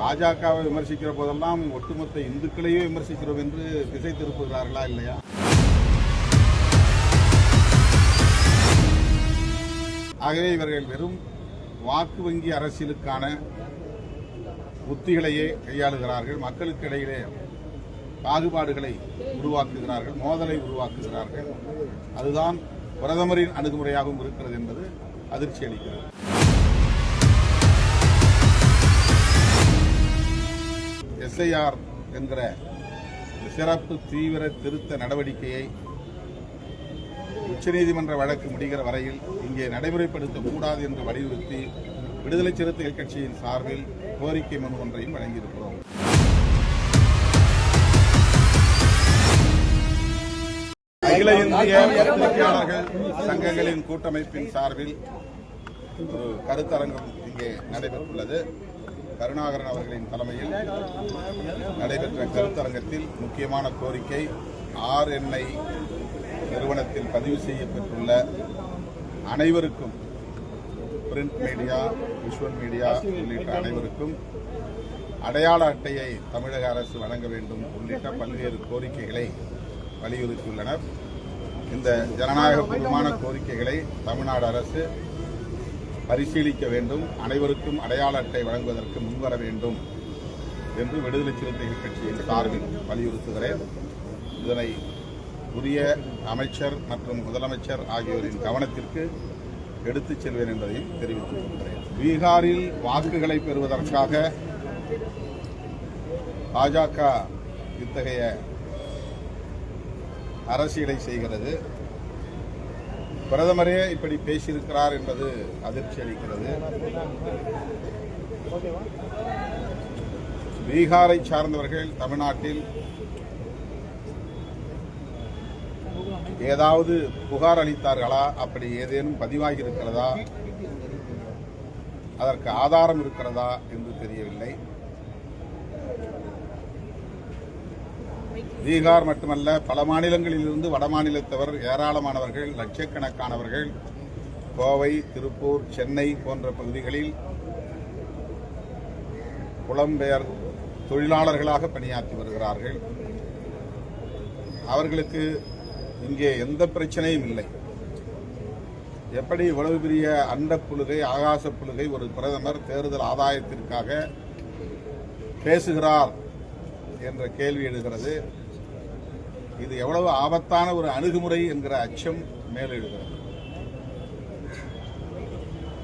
பாஜகவை விமர்சிக்கிற போதெல்லாம் ஒட்டுமொத்த இந்துக்களையே விமர்சிக்கிறோம் என்று திசை திருப்புகிறார்களா இல்லையா? ஆகவே இவர்கள் வெறும் வாக்கு வங்கி அரசியலுக்கான உத்திகளையே கையாளுகிறார்கள். மக்களுக்கு இடையிலே பாகுபாடுகளை உருவாக்குகிறார்கள், மோதலை உருவாக்குகிறார்கள். அதுதான் பிரதமரின் அணுகுமுறையாகவும் இருக்கிறது என்பது அதிர்ச்சி அளிக்கிறது. SIR என்கிற சிறப்பு தீவிர திருத்த நடவடிக்கையை உச்சநீதிமன்ற வழக்கு முடிகிற வரையில் இங்கே நடைமுறைப்படுத்தக்கூடாது என்று வலியுறுத்தி விடுதலை சிறுத்தைகள் கட்சியின் சார்பில் கோரிக்கை மனு ஒன்றையும் வழங்கியிருக்கிறோம். அகில இந்திய பத்திரிகையாளர்கள் சங்கங்களின் கூட்டமைப்பின் சார்பில் ஒரு கருத்தரங்கம் இங்கே நடைபெற்றுள்ளது. கருணாகரன் அவர்களின் தலைமையில் நடைபெற்ற கருத்தரங்கத்தில் முக்கியமான கோரிக்கை RNI நிறுவனத்தில் பதிவு செய்யப்பட்டுள்ள அனைவருக்கும், பிரிண்ட் மீடியா, விஷுவல் மீடியா உள்ளிட்ட அனைவருக்கும் அடையாள அட்டையை தமிழக அரசு வழங்க வேண்டும் உள்ளிட்ட பல்வேறு கோரிக்கைகளை வலியுறுத்தியுள்ளனர். இந்த ஜனநாயகபூர்வமான கோரிக்கைகளை தமிழ்நாடு அரசு பரிசீலிக்க வேண்டும், அனைவருக்கும் அடையாள அட்டை வழங்குவதற்கு முன்வர வேண்டும் என்று விடுதலை சிறுத்தைகள் கட்சியின் சார்பில் வலியுறுத்துகிறேன். இதனை உரிய அமைச்சர் மற்றும் முதலமைச்சர் ஆகியோரின் கவனத்திற்கு எடுத்துச் செல்வேன் என்பதையும் தெரிவித்துக் கொள்கிறேன். பீகாரில் வாக்குகளை பெறுவதற்காக பாஜக இத்தகைய அரசியலை செய்கிறது. பிரதமரே இப்படி பேசியிருக்கிறார் என்பது அதிர்ச்சி அளிக்கிறது. பீகாரை சார்ந்தவர்கள் தமிழ்நாட்டில் ஏதாவது புகார் அளித்தார்களா? அப்படி ஏதேனும் பதிவாகி இருக்கிறதா? அதற்கு ஆதாரம் இருக்கிறதா என்று தெரியவில்லை. பீகார் மட்டுமல்ல, பல மாநிலங்களிலிருந்து வட மாநிலத்தவர் ஏராளமானவர்கள், லட்சக்கணக்கானவர்கள் கோவை, திருப்பூர், சென்னை போன்ற பகுதிகளில் புலம்பெயர் தொழிலாளர்களாக பணியாற்றி வருகிறார்கள். அவர்களுக்கு இங்கே எந்த பிரச்சனையும் இல்லை. எப்படி இவ்வளவு பெரிய அண்டப்புழுகை, ஆகாச புழுகை ஒரு பிரதமர் தேர்தல் ஆதாயத்திற்காக பேசுகிறார் என்ற கேள்வி எழுகிறது. இது எவ்வளவு ஆபத்தான ஒரு அணுகுமுறை என்கிற அச்சம் மேலெழுகிறது.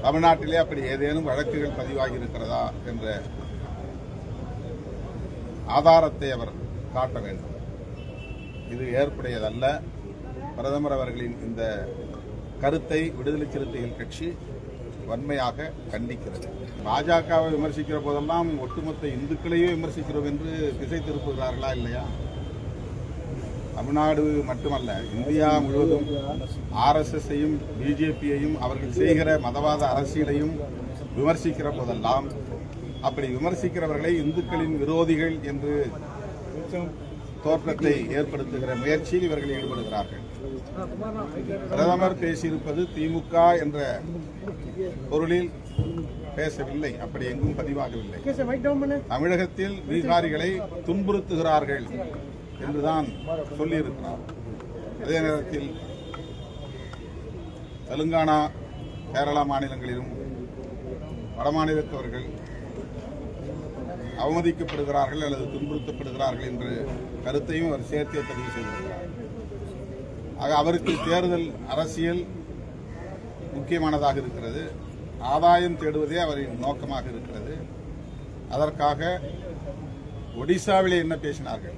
தமிழ்நாட்டிலே அப்படி ஏதேனும் வழக்குகள் பதிவாகி இருக்கிறதா என்ற ஆதாரத்தை அவர் காட்ட வேண்டும். இது ஏற்புடையதல்ல. பிரதமர் அவர்களின் இந்த கருத்தை விடுதலை சிறுத்தைகள் கட்சி வன்மையாக கண்டிக்கிறது. பாஜகவை விமர்சிக்கிற போதெல்லாம் ஒட்டுமொத்த இந்துக்களையே விமர்சிக்கிறோம் என்று திசை திருப்புகிறார்களா இல்லையா? தமிழ்நாடு மட்டுமல்ல, இந்தியா முழுவதும் RSSஐயும் BJPயையும் அவர்கள் செய்கிற மதவாத அரசியலையும் விமர்சிக்கிற போதெல்லாம் அப்படி விமர்சிக்கிறவர்களை இந்துக்களின் விரோதிகள் என்று தோற்றத்தை ஏற்படுத்துகிற முயற்சியில் இவர்கள் ஈடுபடுகிறார்கள். பிரதமர் பேசியிருப்பது திமுக என்ற பொருளில் பேசவில்லை, அப்படி எங்கும் பதிவாகவில்லை. தமிழகத்தில் பீகாரிகளை துன்புறுத்துகிறார்கள் என்றுதான் சொல்லியிருக்கிறார். அதே நேரத்தில் தெலுங்கானா, கேரளா மாநிலங்களிலும் வடமாநிலத்தவர்கள் அவமதிக்கப்படுகிறார்கள் அல்லது துன்புறுத்தப்படுகிறார்கள் என்ற கருத்தையும் அவர் சேர்த்தே பதிவு செய்திருக்கிறார். ஆக அவருக்கு தேர்தல் அரசியல் முக்கியமானதாக இருக்கிறது. ஆதாயம் தேடுவதே அவரின் நோக்கமாக இருக்கிறது. அதற்காக ஒடிசாவிலே என்ன பேசினார்கள்?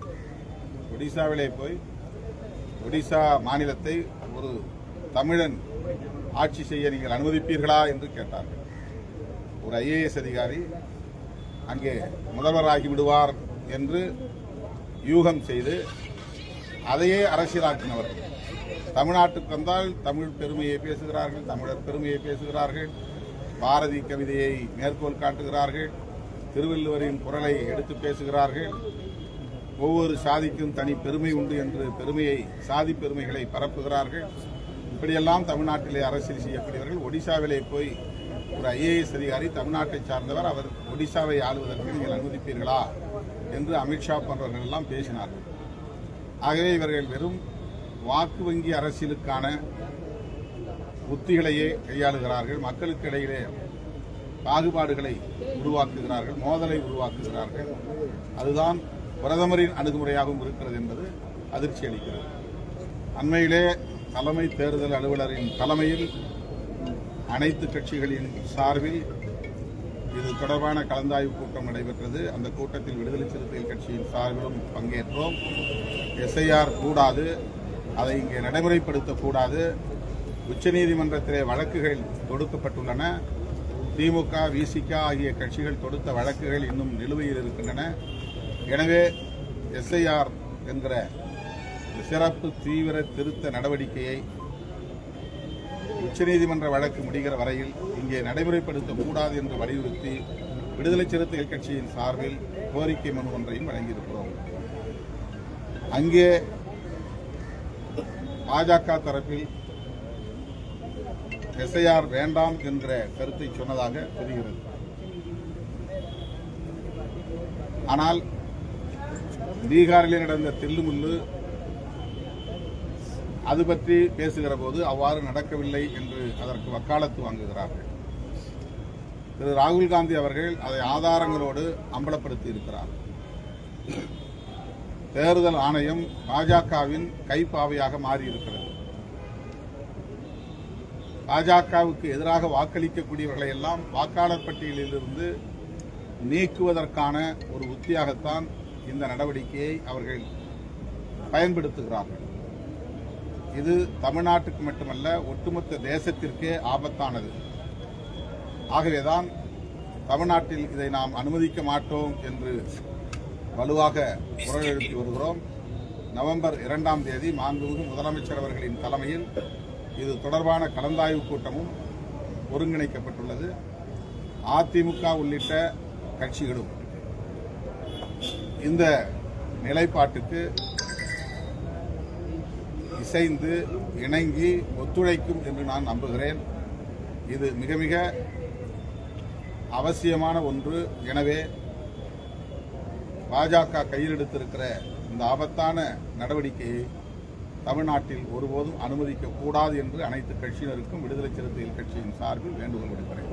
ஒடிசாவிலே போய் ஒடிசா மாநிலத்தை ஒரு தமிழன் ஆட்சி செய்ய நீங்கள் அனுமதிப்பீர்களா என்று கேட்டார்கள். ஒரு IAS அதிகாரி அங்கே முதல்வராகி விடுவார் என்று யூகம் செய்து அதையே அரசியலாக்கினவர்கள். தமிழ்நாட்டுக்கு வந்தால் தமிழ் பெருமையை பேசுகிறார்கள், தமிழர் பெருமையை பேசுகிறார்கள், பாரதி கவிதையை மேற்கோள் காட்டுகிறார்கள், திருவள்ளுவரின் குரலை எடுத்து பேசுகிறார்கள். ஒவ்வொரு சாதிக்கும் தனி பெருமை உண்டு என்று சாதி பெருமைகளை பரப்புகிறார்கள். இப்படியெல்லாம் தமிழ்நாட்டிலே அரசியல் செய்யக்கூடியவர்கள் ஒடிசாவிலே போய் ஒரு IAS அதிகாரி தமிழ்நாட்டை சார்ந்தவர், அவர் ஒடிசாவை ஆளுவதற்கு நீங்கள் அனுமதிப்பீர்களா என்று அமித்ஷா போன்றவர்கள் எல்லாம் பேசினார்கள். ஆகவே இவர்கள் வெறும் வாக்கு வங்கி அரசியலுக்கான உத்திகளையே கையாளுகிறார்கள். மக்களுக்கு இடையிலே பாகுபாடுகளை உருவாக்குகிறார்கள், மோதலை உருவாக்குகிறார்கள். அதுதான் பிரதமரின் அணுகுமுறையாகவும் இருக்கிறது என்பது அதிர்ச்சி அளிக்கிறது. அண்மையிலே தலைமை தேர்தல் அலுவலரின் தலைமையில் அனைத்து கட்சிகளின் சார்பில் இது தொடர்பான கலந்தாய்வு கூட்டம் நடைபெற்றது. அந்த கூட்டத்தில் விடுதலை சிறுத்தைகள் கட்சியின் சார்பிலும் பங்கேற்றோம். SIR கூடாது, அதை இங்கே நடைமுறைப்படுத்தக்கூடாது. உச்சநீதிமன்றத்திலே வழக்குகள் தொடுக்கப்பட்டுள்ளன. திமுக, VCK ஆகிய கட்சிகள் தொடுத்த வழக்குகள் இன்னும் நிலுவையில் இருக்கின்றன. எனவே SIR என்கிற சிறப்பு தீவிர திருத்த நடவடிக்கையை உச்சநீதிமன்ற வழக்கு முடிகிற வரையில் இங்கே நடைமுறைப்படுத்தக்கூடாது என்று வலியுறுத்தி விடுதலை சிறுத்தைகள் கட்சியின் சார்பில் கோரிக்கை மனு ஒன்றையும் வழங்கியிருக்கிறோம். அங்கே பாஜக தரப்பில் SIR வேண்டாம் என்ற கருத்தை சொன்னதாக தெரிகிறது. ஆனால் பீகாரில் நடந்த தில்லுமுல்லு அது பற்றி பேசுகிற போது அவ்வாறு நடக்கவில்லை என்று அதற்கு வக்காலத்து வாங்குகிறார்கள். திரு ராகுல் காந்தி அவர்கள் அதை ஆதாரங்களோடு அம்பலப்படுத்தி இருக்கிறார். தேர்தல் ஆணையம் பாஜகவின் கைப்பாவையாக மாறியிருக்கிறது. பாஜகவுக்கு எதிராக வாக்களிக்கக்கூடியவர்களை எல்லாம் வாக்காளர் பட்டியலிலிருந்து நீக்குவதற்கான ஒரு உத்தியாகத்தான் இந்த நடவடிக்கையை அவர்கள் பயன்படுத்துகிறார்கள். இது தமிழ்நாட்டுக்கு மட்டுமல்ல, ஒட்டுமொத்த தேசத்திற்கே ஆபத்தானது. ஆகவேதான் தமிழ்நாட்டில் இதை நாம் அனுமதிக்க மாட்டோம் என்று வலுவாக குரல் எழுப்பி வருகிறோம். நவம்பர் 2ஆம் தேதி மாண்புமிகு முதலமைச்சர் அவர்களின் தலைமையில் இது தொடர்பான கலந்தாய்வு கூட்டமும் ஒருங்கிணைக்கப்பட்டுள்ளது. அதிமுக உள்ளிட்ட கட்சிகளும் இந்த நிலைப்பாட்டுக்கு இசைந்து இணங்கி ஒத்துழைக்கும் என்று நான் நம்புகிறேன். இது மிக மிக அவசியமான ஒன்று. எனவே பாஜக கையில் எடுத்திருக்கிற இந்த ஆபத்தான நடவடிக்கையை தமிழ்நாட்டில் ஒருபோதும் அனுமதிக்கக்கூடாது என்று அனைத்து கட்சியினருக்கும் விடுதலை சிறுத்தைகள் கட்சியின் சார்பில் வேண்டுகோள் விடுக்கிறேன்.